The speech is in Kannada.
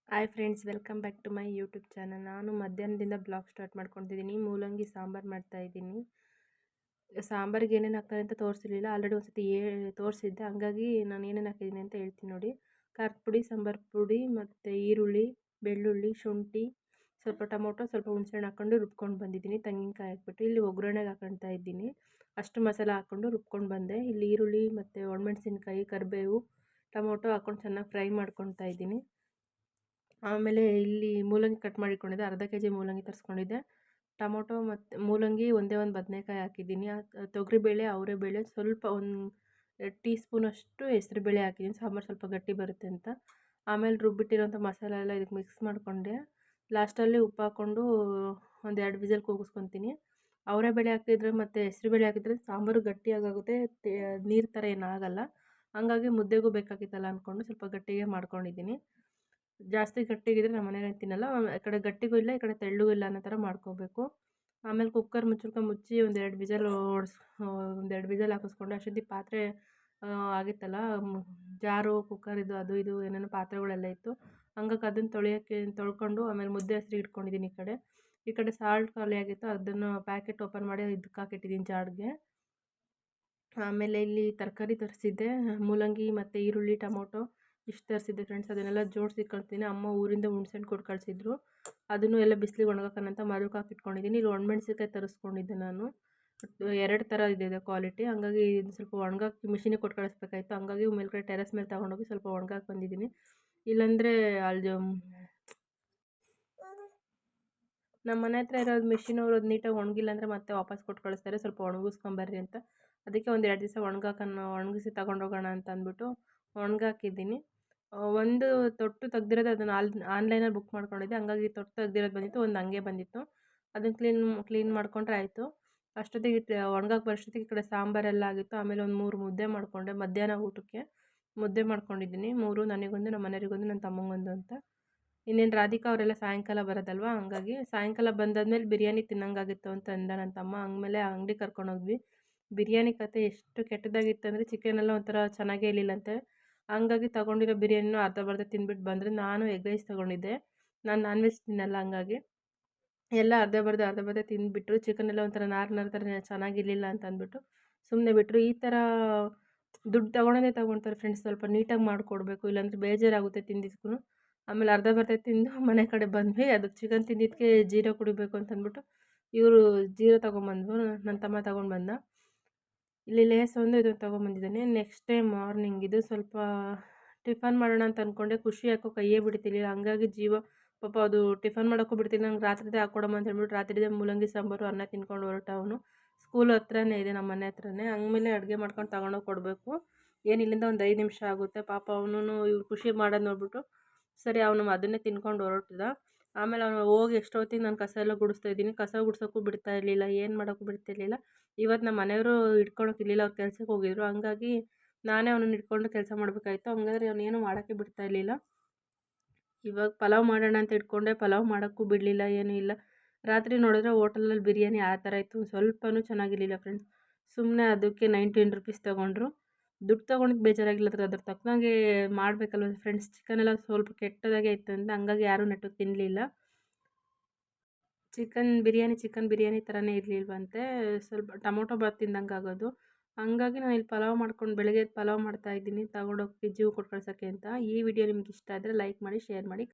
Hi friends, welcome back to my YouTube channel. ನಾನು ಮಧ್ಯಾಹ್ನದಿಂದ ಬ್ಲಾಗ್ ಸ್ಟಾರ್ಟ್ ಮಾಡ್ಕೊತಿದ್ದೀನಿ. ಮೂಲಂಗಿ ಸಾಂಬಾರು ಮಾಡ್ತಾಯಿದ್ದೀನಿ. ಸಾಂಬಾರಿಗೆ ಏನೇನು ಹಾಕ್ತಾರೆ ಅಂತ ತೋರಿಸಿರಲಿಲ್ಲ. ಆಲ್ರೆಡಿ ಒಂದು ಸತಿ ತೋರಿಸಿದ್ದೆ, ಹಂಗಾಗಿ ನಾನು ಏನೇನು ಹಾಕಿದ್ದೀನಿ ಅಂತ ಹೇಳ್ತೀನಿ ನೋಡಿ. ಖಾರದ ಪುಡಿ, ಸಾಂಬಾರು ಪುಡಿ ಮತ್ತು ಈರುಳ್ಳಿ, ಬೆಳ್ಳುಳ್ಳಿ, ಶುಂಠಿ, ಸ್ವಲ್ಪ ಟೊಮೊಟೊ, ಸ್ವಲ್ಪ ಹುಣಸೆಹಣ್ಣು ಹಾಕ್ಕೊಂಡು ರುಬ್ಕೊಂಡು ಬಂದಿದ್ದೀನಿ. ತೆಂಗಿನಕಾಯಿ ಹಾಕ್ಬಿಟ್ಟು ಇಲ್ಲಿ ಒಗ್ಗರಣೆಗೆ ಹಾಕೊಳ್ತಾ ಇದ್ದೀನಿ. ಅಷ್ಟು ಮಸಾಲೆ ಹಾಕ್ಕೊಂಡು ರುಬ್ಕೊಂಡು ಬಂದೆ. ಇಲ್ಲಿ ಈರುಳ್ಳಿ ಮತ್ತು ಒಣಮೆಣಸಿನ್ಕಾಯಿ, ಕರಿಬೇವು, ಟೊಮೊಟೊ ಹಾಕ್ಕೊಂಡು ಚೆನ್ನಾಗಿ ಫ್ರೈ ಮಾಡ್ಕೊತಾ ಇದ್ದೀನಿ. ಆಮೇಲೆ ಇಲ್ಲಿ ಮೂಲಂಗಿ ಕಟ್ ಮಾಡಿಕೊಂಡಿದ್ದೆ, ಅರ್ಧ ಕೆಜಿ ಮೂಲಂಗಿ ತರಿಸ್ಕೊಂಡಿದ್ದೆ. ಟೊಮೊಟೊ ಮತ್ತು ಮೂಲಂಗಿ ಒಂದೇ ಒಂದು ಬದನೆಕಾಯಿ ಹಾಕಿದ್ದೀನಿ. ತೊಗರಿಬೇಳೆ, ಅವರೆಬೇಳೆ, ಸ್ವಲ್ಪ ಒಂದು ಟೀ ಸ್ಪೂನಷ್ಟು ಹೆಸರುಬೇಳೆ ಹಾಕಿದ್ದೀನಿ, ಸಾಂಬಾರು ಸ್ವಲ್ಪ ಗಟ್ಟಿ ಬರುತ್ತೆ ಅಂತ. ಆಮೇಲೆ ರುಬ್ಬಿಟ್ಟಿರೋಂಥ ಮಸಾಲೆ ಎಲ್ಲ ಇದಕ್ಕೆ ಮಿಕ್ಸ್ ಮಾಡಿಕೊಂಡೆ. ಲಾಸ್ಟಲ್ಲಿ ಉಪ್ಪು ಹಾಕ್ಕೊಂಡು ಒಂದು 2 ವಿಸಲ್ ಕೂಗಿಸ್ಕೊತೀನಿ. ಅವರೆಬೇಳೆ ಹಾಕಿದ್ರೆ ಮತ್ತು ಹೆಸರುಬೇಳೆ ಹಾಕಿದ್ರೆ ಸಾಂಬಾರು ಗಟ್ಟಿಯಾಗುತ್ತೆ, ನೀರು ಥರ ಏನಾಗಲ್ಲ. ಹಂಗಾಗಿ ಮುದ್ದೆಗೂ ಬೇಕಾಗಿತ್ತಲ್ಲ ಅಂದ್ಕೊಂಡು ಸ್ವಲ್ಪ ಗಟ್ಟಿಗೆ ಮಾಡ್ಕೊಂಡಿದ್ದೀನಿ. ಜಾಸ್ತಿ ಗಟ್ಟಿಗಿದ್ರೆ ನಮ್ಮ ಮನೆಯಲ್ಲಿ ತಿನ್ನಲ್ಲ, ಈ ಕಡೆ ಗಟ್ಟಿಗೂ ಇಲ್ಲ, ಈ ಕಡೆ ತೆಳ್ಳಗೂ ಇಲ್ಲ ಅನ್ನೋ ಥರ ಮಾಡ್ಕೋಬೇಕು. ಆಮೇಲೆ ಕುಕ್ಕರ್ ಮುಚ್ಚಿ ಒಂದು 2 ವಿಸಲ್ ಒಂದು 2 ವಿಸಲ್ ಹಾಕಿಸ್ಕೊಂಡು ಅಷ್ಟೊತ್ತಿಗೆ ಪಾತ್ರೆ ಆಗಿತ್ತಲ್ಲ, ಜಾರು, ಕುಕ್ಕರ್ ಇದು ಅದು ಇದು ಏನೇನೋ ಪಾತ್ರೆಗಳೆಲ್ಲ ಇತ್ತು. ಹಂಗಾಗಿ ಅದನ್ನು ತೊಳ್ಕೊಂಡು ಆಮೇಲೆ ಮುದ್ದೆ ಹಸ್ರು ಇಟ್ಕೊಂಡಿದ್ದೀನಿ. ಈ ಕಡೆ ಸಾಲ್ಟ್ ಖಾಲಿ ಆಗಿತ್ತು, ಅದನ್ನು ಪ್ಯಾಕೆಟ್ ಓಪನ್ ಮಾಡಿ ಇದಕ್ಕೆ ಹಾಕಿಟ್ಟಿದ್ದೀನಿ ಜಾಡ್ಗೆ. ಆಮೇಲೆ ಇಲ್ಲಿ ತರಕಾರಿ ತರಿಸಿದ್ದೆ, ಮೂಲಂಗಿ ಮತ್ತು ಈರುಳ್ಳಿ, ಟೊಮೊಟೊ ಇಷ್ಟು ತರಿಸಿದ್ದೆ ಫ್ರೆಂಡ್ಸ್. ಅದನ್ನೆಲ್ಲ ಜೋಡಿಸಿಟ್ಕೊಳ್ತೀನಿ. ಅಮ್ಮ ಊರಿಂದ ಹುಣ್ಸೆಹಣ್ಣು ಕೊಟ್ಟು ಕಳಿಸಿದ್ರು, ಅದನ್ನು ಎಲ್ಲ ಬಿಸಿಲಿಗೆ ಒಣಗಾಕೋಣಂತ ಮರಕ್ಕೆ ಹಾಕಿಟ್ಕೊಂಡಿದ್ದೀನಿ. ಇಲ್ಲಿ ಒಣಮೆಣ್ಸಿನ್ಕಾಯಿ ತರಿಸ್ಕೊಂಡಿದ್ದೆ ನಾನು. 2 ಥರ ಇದೆ ಕ್ವಾಲಿಟಿ, ಹಂಗಾಗಿ ಇದು ಸ್ವಲ್ಪ ಒಣಗಾಕಿ ಮಿಷಿನಿಗೆ ಕೊಟ್ಟು ಕಳಿಸ್ಬೇಕಾಯ್ತು. ಹಂಗಾಗಿ ಮೇಲ್ಗಡೆ ಟೆರೆಸ್ ಮೇಲೆ ತೊಗೊಂಡೋಗಿ ಸ್ವಲ್ಪ ಒಣಗಾಕಿ ಬಂದಿದ್ದೀನಿ. ಇಲ್ಲಾಂದರೆ ಅಲ್ಲಿ ನಮ್ಮ ಮನೆ ಹತ್ರ ಇರೋದು ಮಿಷಿನ್ ಅವರು ಅದು ನೀಟಾಗಿ ಒಣಗಿಲ್ಲ ಅಂದರೆ ಮತ್ತೆ ವಾಪಸ್ ಕೊಟ್ಟು ಕಳಿಸ್ತಾರೆ, ಸ್ವಲ್ಪ ಒಣಗಿಸ್ಕೊಂಬರ್ರಿ ಅಂತ. ಅದಕ್ಕೆ ಒಂದು 2 ದಿವಸ ಒಣಗಿಸಿ ತಗೊಂಡೋಗೋಣ ಅಂತ ಅಂದ್ಬಿಟ್ಟು ಒಣಗಾಕಿದ್ದೀನಿ. ಒಂದು ತೊಟ್ಟು ತೆಗ್ದಿರೋದು ಅದನ್ನು ಆನ್ಲೈನಲ್ಲಿ ಬುಕ್ ಮಾಡ್ಕೊಂಡಿದ್ದೆ, ಹಂಗಾಗಿ ತೊಟ್ಟು ತೆಗ್ದಿರೋದು ಬಂದಿತ್ತು, ಒಂದು ಹಂಗೆ ಬಂದಿತ್ತು. ಅದನ್ನು ಕ್ಲೀನ್ ಮಾಡ್ಕೊಂಡ್ರೆ ಆಯಿತು. ಅಷ್ಟೊತ್ತಿಗೆ ಒಣಗಾಕಿ ಬರೋಷ್ಟೊತ್ತಿಗೆ ಈ ಕಡೆ ಸಾಂಬಾರೆಲ್ಲ ಆಗಿತ್ತು. ಆಮೇಲೆ ಒಂದು 3 ಮುದ್ದೆ ಮಾಡಿಕೊಂಡೆ. ಮಧ್ಯಾಹ್ನ ಊಟಕ್ಕೆ ಮುದ್ದೆ ಮಾಡ್ಕೊಂಡಿದ್ದೀನಿ, 3, ನನಗೊಂದು, ನಮ್ಮ ಮನೆಯವರಿಗೊಂದು, ನನ್ನ ತಮ್ಮಂಗೊಂದು ಅಂತ. ಇನ್ನೇನು ರಾಧಿಕಾ ಅವರೆಲ್ಲ ಸಾಯಂಕಾಲ ಬರೋದಲ್ವ, ಹಂಗಾಗಿ ಸಾಯಂಕಾಲ ಬಂದಾದ್ಮೇಲೆ ಬಿರಿಯಾನಿ ತಿನ್ನೋಂಗಾಗಿತ್ತು ಅಂತ ಅಂದ ನನ್ನ ತಮ್ಮ. ಆಮೇಲೆ ಅಂಗಡಿ ಕರ್ಕೊಂಡೋದ್ವಿ. ಬಿರಿಯಾನಿ ಕತೆ ಎಷ್ಟು ಕೆಟ್ಟದಾಗಿತ್ತು ಅಂದರೆ, ಚಿಕನೆಲ್ಲ ಒಂಥರ ಚೆನ್ನಾಗೇ ಇರಲಿಲ್ಲಂತೆ. ಹಂಗಾಗಿ ತೊಗೊಂಡಿರೋ ಬಿರಿಯಾನಿನೂ ಅರ್ಧ ತಿಂದ್ಬಿಟ್ಟು ಬಂದರೆ, ನಾನು ಎಗ್ ರೈಸ್ ತೊಗೊಂಡಿದ್ದೆ. ನಾನು ನಾನ್ ವೆಜ್ ತಿನ್ನಲ್ಲ, ಹಂಗಾಗಿ ಎಲ್ಲ ಅರ್ಧ ತಿಂದುಬಿಟ್ರು. ಚಿಕನೆಲ್ಲ ಒಂಥರ ನಾರು ಥರ ಚೆನ್ನಾಗಿರಲಿಲ್ಲ ಅಂತ ಅಂದ್ಬಿಟ್ಟು ಸುಮ್ಮನೆ ಬಿಟ್ಟರು. ಈ ಥರ ದುಡ್ಡು ತೊಗೊಳ್ತಾರೆ ಫ್ರೆಂಡ್ಸ್, ಸ್ವಲ್ಪ ನೀಟಾಗಿ ಮಾಡಿಕೊಡ್ಬೇಕು, ಇಲ್ಲಾಂದರೆ ಬೇಜಾರಾಗುತ್ತೆ ತಿಂದಿದ್ದಕ್ಕೂ. ಆಮೇಲೆ ಅರ್ಧ ತಿಂದು ಮನೆ ಕಡೆ ಬಂದ್ವಿ. ಅದು ಚಿಕನ್ ತಿಂದಿದ್ದಕ್ಕೆ ಜೀರಾ ಕುಡಿಬೇಕು ಅಂತಂದ್ಬಿಟ್ಟು ಇವರು ಜೀರಾ ತೊಗೊಂಬಂದ್ರು, ನನ್ನ ತಮ್ಮ ತೊಗೊಂಡ್ಬಂದ. ಇಲ್ಲಿ ಲೇಸ್ ಒಂದು ಇದು ತೊಗೊಂಬಂದಿದ್ದಾನೆ. ನೆಕ್ಸ್ಟ್ ಡೇ ಮಾರ್ನಿಂಗ್ ಇದು ಸ್ವಲ್ಪ ಟಿಫನ್ ಮಾಡೋಣ ಅಂತ ಅಂದ್ಕೊಂಡೆ, ಖುಷಿ ಯಾಕೋ ಕೈಯೇ ಬಿಡ್ತಿರ್ಲಿಲ್ಲ. ಹಂಗಾಗಿ ಪಾಪ ಅದು ಟಿಫನ್ ಮಾಡೋಕ್ಕೂ ಬಿಡ್ತಿಲ್ಲ. ನಂಗೆ ರಾತ್ರಿದೇ ಹಾಕ್ಕೊಡಮ್ಮ ಅಂತ ಹೇಳ್ಬಿಟ್ಟು ರಾತ್ರಿದೇ ಮೂಲಂಗಿ ಸಾಂಬಾರು ಅನ್ನ ತಿನ್ಕೊಂಡು ಹೊರಟ ಅವನು. ಸ್ಕೂಲ್ ಹತ್ರನೇ ಇದೆ, ನಮ್ಮ ಮನೆ ಹತ್ರನೇ. ಹಂಗಮೇಲೆ ಅಡುಗೆ ಮಾಡ್ಕೊಂಡು ತಗೊಂಡೋಗಿ ಕೊಡಬೇಕು. ಏನು ಇಲ್ಲಿಂದ ಒಂದು 5 ನಿಮಿಷ ಆಗುತ್ತೆ. ಪಾಪ ಅವನು ಇವ್ರು ಖುಷಿ ಮಾಡೋದು ನೋಡ್ಬಿಟ್ಟು ಸರಿ ಅವನು ಅದನ್ನೇ ತಿನ್ಕೊಂಡು ಹೊರಟಿದ. ಆಮೇಲೆ ಅವನು ಹೋಗಿ ಎಷ್ಟೊತ್ತಿಗೆ ನಾನು ಕಸ ಎಲ್ಲ ಗುಡಿಸ್ತಾ ಇದ್ದೀನಿ. ಕಸ ಗುಡ್ಸೋಕ್ಕೂ ಬಿಡ್ತಾ ಇರಲಿಲ್ಲ, ಏನು ಮಾಡೋಕ್ಕೂ ಬಿಡ್ತಿರ್ಲಿಲ್ಲ. ಇವತ್ತು ನಮ್ಮ ಮನೆಯವರು ಇಟ್ಕೊಳಕ್ಕಿರಲಿಲ್ಲ, ಅವ್ರು ಕೆಲ್ಸಕ್ಕೆ ಹೋಗಿದ್ರು. ಹಂಗಾಗಿ ನಾನೇ ಅವನನ್ನು ಇಟ್ಕೊಂಡು ಕೆಲಸ ಮಾಡಬೇಕಾಯ್ತು. ಹಂಗಾದ್ರೆ ಅವನೇನು ಮಾಡೋಕ್ಕೆ ಬಿಡ್ತಾ ಇರಲಿಲ್ಲ. ಇವಾಗ ಪಲಾವ್ ಮಾಡೋಣ ಅಂತ ಇಟ್ಕೊಂಡೆ, ಪಲಾವ್ ಮಾಡೋಕ್ಕೂ ಬಿಡಲಿಲ್ಲ, ಏನೂ ಇಲ್ಲ. ರಾತ್ರಿ ನೋಡಿದ್ರೆ ಹೋಟೆಲಲ್ಲಿ ಬಿರಿಯಾನಿ ಆ ಥರ ಇತ್ತು, ಸ್ವಲ್ಪನೂ ಚೆನ್ನಾಗಿರಲಿಲ್ಲ ಫ್ರೆಂಡ್ಸ್. ಸುಮ್ಮನೆ ಅದಕ್ಕೆ 19 ರುಪೀಸ್ ತೊಗೊಂಡ್ರು. ದುಡ್ಡು ತೊಗೊಂಡಿದ್ದು ಬೇಜಾರಾಗಿಲ್ಲ, ಅದ್ರ ತಕ್ಕನಾಗೆ ಮಾಡಬೇಕಲ್ವ ಫ್ರೆಂಡ್ಸ್. ಚಿಕನೆಲ್ಲ ಸ್ವಲ್ಪ ಕೆಟ್ಟದಾಗೆ ಇತ್ತು ಅಂತ, ಹಂಗಾಗಿ ಯಾರೂ ನೆಟ್ಟಗೆ ತಿನ್ನಲಿಲ್ಲ. ಚಿಕನ್ ಬಿರಿಯಾನಿ ಥರನೇ ಇರಲಿಲ್ವಂತೆ, ಸ್ವಲ್ಪ ಟೊಮೊಟೊ ಬಾತ್ ತಿಂದಂಗೆ ಆಗೋದು. ಹಂಗಾಗಿ ನಾನು ಇಲ್ಲಿ ಪಲಾವ್ ಮಾಡ್ಕೊಂಡು ಬೆಳಗ್ಗೆ ಪಲಾವ್ ಮಾಡ್ತಾಯಿದ್ದೀನಿ, ತೊಗೊಂಡೋಗಿ ಪಿಜ್ಜಿಗೂ ಕೊಟ್ಟು ಕಳ್ಸೋಕ್ಕೆ ಅಂತ. ಈ ವಿಡಿಯೋ ನಿಮ್ಗೆ ಇಷ್ಟ ಆದರೆ ಲೈಕ್ ಮಾಡಿ, ಶೇರ್ ಮಾಡಿ.